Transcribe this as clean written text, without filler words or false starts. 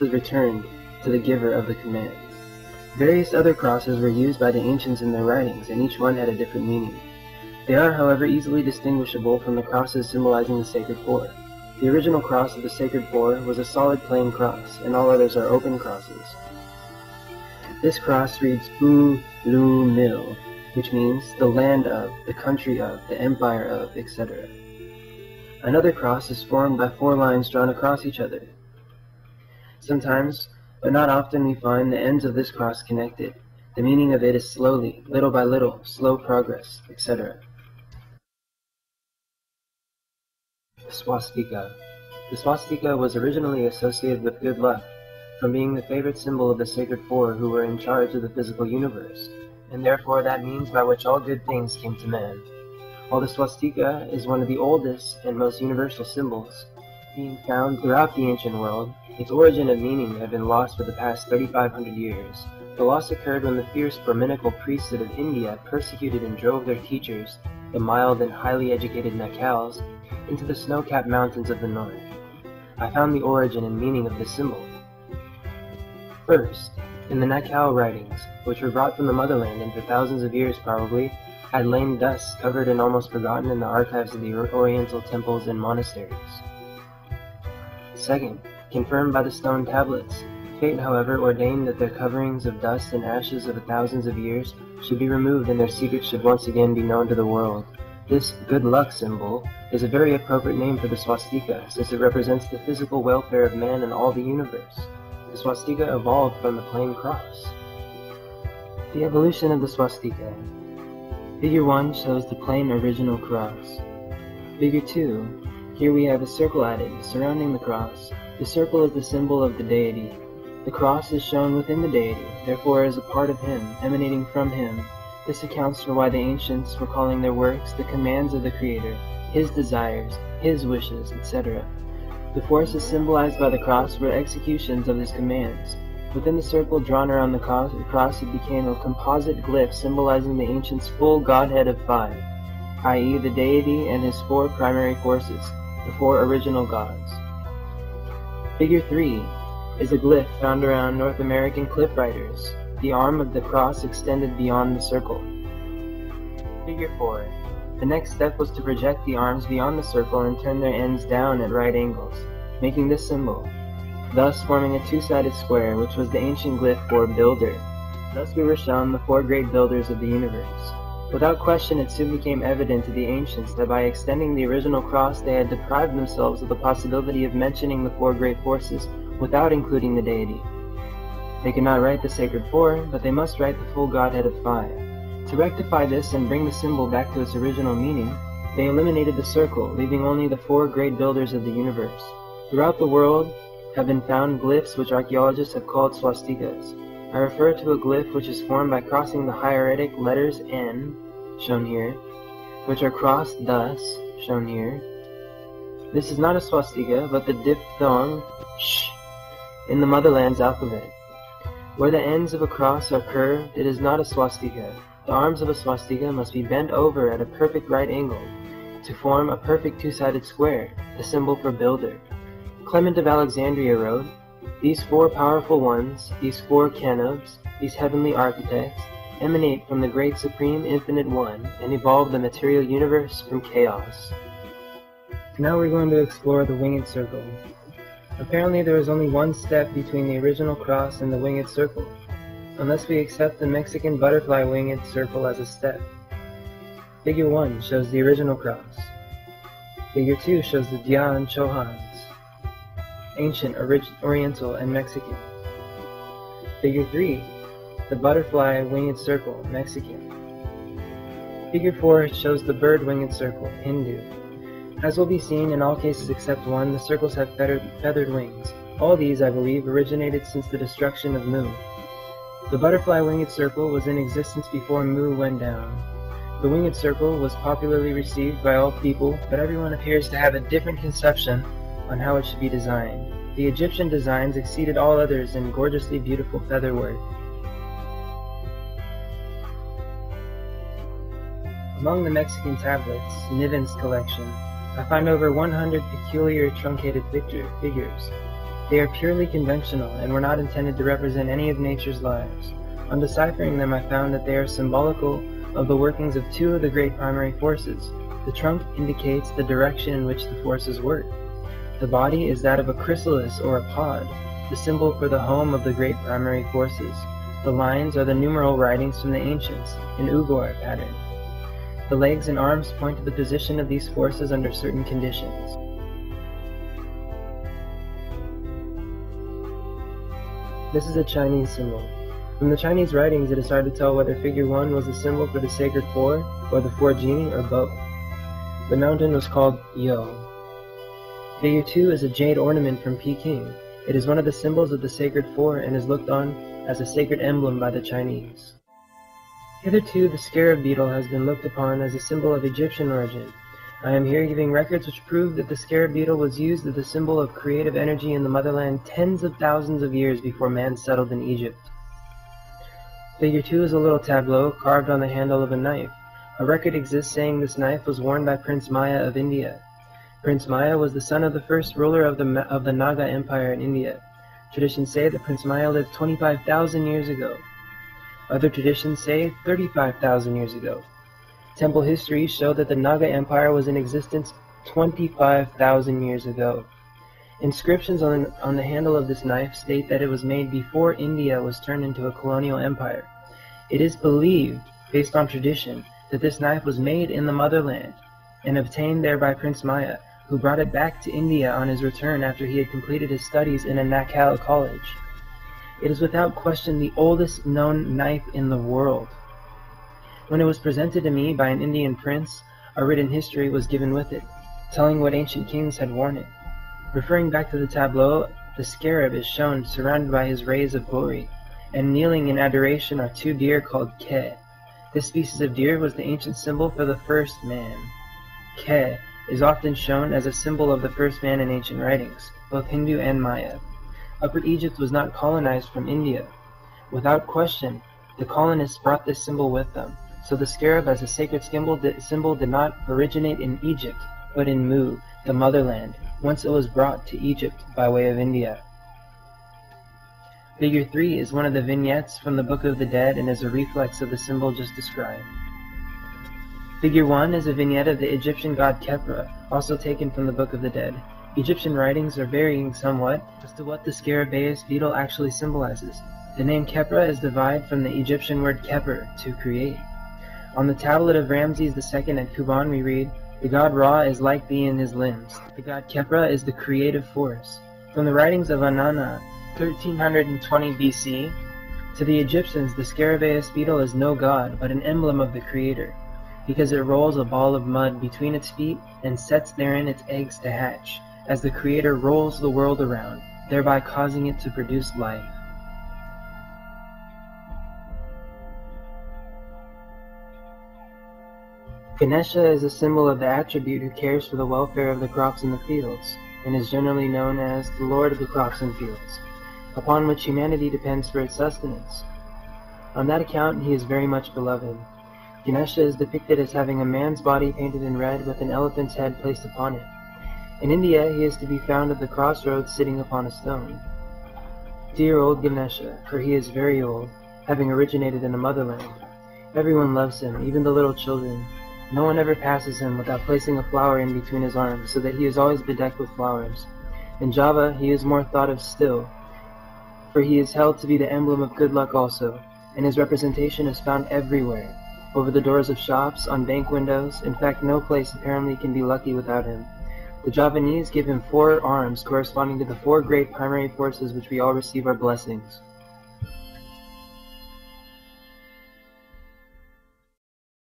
was returned to the giver of the command. Various other crosses were used by the ancients in their writings, and each one had a different meaning. They are, however, easily distinguishable from the crosses symbolizing the Sacred Four. The original cross of the Sacred Four was a solid plain cross, and all others are open crosses. This cross reads U-Lu-Mil, which means the land of, the country of, the empire of, etc. Another cross is formed by 4 lines drawn across each other. Sometimes, but not often, we find the ends of this cross connected. The meaning of it is slowly, little by little, slow progress, etc. Swastika. The swastika was originally associated with good luck, from being the favorite symbol of the Sacred Four who were in charge of the physical universe, and therefore that means by which all good things came to man. While the swastika is one of the oldest and most universal symbols, being found throughout the ancient world, its origin and meaning have been lost for the past 3,500 years. The loss occurred when the fierce Brahminical priesthood of India persecuted and drove their teachers, the mild and highly educated Nakals, into the snow-capped mountains of the north. I found the origin and meaning of this symbol. First, in the Nakal writings, which were brought from the Motherland and for thousands of years probably, had lain dust covered and almost forgotten in the archives of the Oriental temples and monasteries. Second, confirmed by the stone tablets, fate, however, ordained that their coverings of dust and ashes of thousands of years should be removed and their secrets should once again be known to the world. This good luck symbol is a very appropriate name for the swastika, since it represents the physical welfare of man and all the universe. The swastika evolved from the plain cross. The evolution of the swastika. Figure 1 shows the plain original cross. Figure 2. Here we have a circle added, surrounding the cross. The circle is the symbol of the deity. The cross is shown within the deity, therefore as a part of him, emanating from him. This accounts for why the ancients were calling their works the commands of the Creator, his desires, his wishes, etc. The forces symbolized by the cross were executions of his commands. Within the circle drawn around the cross, it became a composite glyph symbolizing the ancients' full Godhead of 5, i.e. the deity and his 4 primary forces, the 4 original gods. Figure 3 is a glyph found around North American cliff riders. The arm of the cross extended beyond the circle. Figure 4. The next step was to project the arms beyond the circle and turn their ends down at right angles, making this symbol, thus forming a 2-sided square, which was the ancient glyph for builder. Thus we were shown the 4 great builders of the universe. Without question, it soon became evident to the ancients that by extending the original cross they had deprived themselves of the possibility of mentioning the 4 great forces without including the deity. They could not write the Sacred Four, but they must write the full Godhead of 5. To rectify this and bring the symbol back to its original meaning, they eliminated the circle, leaving only the 4 great builders of the universe. Throughout the world have been found glyphs which archaeologists have called swastikas. I refer to a glyph which is formed by crossing the hieratic letters N, shown here, which are crossed thus, shown here. This is not a swastika, but the diphthong sh in the Motherland's alphabet. Where the ends of a cross are curved, it is not a swastika. The arms of a swastika must be bent over at a perfect right angle to form a perfect 2-sided square, the symbol for builder. Clement of Alexandria wrote, "These 4 powerful ones, these 4 canobs, these heavenly architects, emanate from the great supreme infinite one and evolve the material universe from chaos." Now we're going to explore the winged circle. Apparently there is only one step between the original cross and the winged circle, unless we accept the Mexican butterfly winged circle as a step. Figure 1 shows the original cross. Figure 2 shows the Dia and Chohans, ancient, Oriental, and Mexican. Figure 3, the butterfly winged circle, Mexican. Figure 4 shows the bird winged circle, Hindu. As will be seen, in all cases except one, the circles have feathered wings. All these, I believe, originated since the destruction of Mu. The butterfly winged circle was in existence before Mu went down. The winged circle was popularly received by all people, but everyone appears to have a different conception on how it should be designed. The Egyptian designs exceeded all others in gorgeously beautiful featherwork. Among the Mexican tablets, Niven's collection, I find over 100 peculiar truncated figures. They are purely conventional and were not intended to represent any of nature's lives. On deciphering them, I found that they are symbolical of the workings of two of the great primary forces. The trunk indicates the direction in which the forces work. The body is that of a chrysalis or a pod, the symbol for the home of the great primary forces. The lines are the numeral writings from the ancients, in Uyghur pattern. The legs and arms point to the position of these forces under certain conditions. This is a Chinese symbol. From the Chinese writings, it is hard to tell whether figure 1 was the symbol for the sacred four, or the four genii, or both. The mountain was called Yo. Figure 2 is a jade ornament from Peking. It is one of the symbols of the sacred four and is looked on as a sacred emblem by the Chinese. Hitherto, the scarab beetle has been looked upon as a symbol of Egyptian origin. I am here giving records which prove that the scarab beetle was used as a symbol of creative energy in the motherland tens of thousands of years before man settled in Egypt. Figure 2 is a little tableau carved on the handle of a knife. A record exists saying this knife was worn by Prince Maya of India. Prince Maya was the son of the first ruler of the Naga Empire in India. Traditions say that Prince Maya lived 25,000 years ago. Other traditions say 35,000 years ago. Temple histories show that the Naga Empire was in existence 25,000 years ago. Inscriptions on the handle of this knife state that it was made before India was turned into a colonial empire. It is believed, based on tradition, that this knife was made in the motherland and obtained there by Prince Maya, who brought it back to India on his return after he had completed his studies in a Nakal college. It is without question the oldest known knife in the world. When it was presented to me by an Indian prince, a written history was given with it, telling what ancient kings had worn it. Referring back to the tableau, the scarab is shown surrounded by his rays of glory, and kneeling in adoration are two deer called Ke. This species of deer was the ancient symbol for the first man. Ke is often shown as a symbol of the first man in ancient writings, both Hindu and Maya. Upper Egypt was not colonized from India. Without question, the colonists brought this symbol with them, so the scarab as a sacred symbol did not originate in Egypt, but in Mu, the motherland, once it was brought to Egypt by way of India. Figure 3 is one of the vignettes from the Book of the Dead and is a reflex of the symbol just described. Figure 1 is a vignette of the Egyptian god Khepra, also taken from the Book of the Dead. Egyptian writings are varying somewhat as to what the scarabaeus beetle actually symbolizes. The name Khepra is derived from the Egyptian word keper, to create. On the tablet of Ramses II at Kuban we read, "The god Ra is like thee in his limbs. The god Khepra is the creative force." From the writings of Anana, 1320 BC, to the Egyptians the scarabaeus beetle is no god, but an emblem of the creator, because it rolls a ball of mud between its feet and sets therein its eggs to hatch, as the creator rolls the world around, thereby causing it to produce life. Ganesha is a symbol of the attribute who cares for the welfare of the crops in the fields, and is generally known as the Lord of the crops and fields, upon which humanity depends for its sustenance. On that account he is very much beloved. Ganesha is depicted as having a man's body painted in red with an elephant's head placed upon it. In India he is to be found at the crossroads sitting upon a stone. Dear old Ganesha, for he is very old, having originated in the motherland. Everyone loves him, even the little children. No one ever passes him without placing a flower in between his arms, so that he is always bedecked with flowers. In Java he is more thought of still, for he is held to be the emblem of good luck also, and his representation is found everywhere, over the doors of shops, on bank windows. In fact, no place apparently can be lucky without him. The Javanese give him 4 arms corresponding to the 4 great primary forces which we all receive our blessings.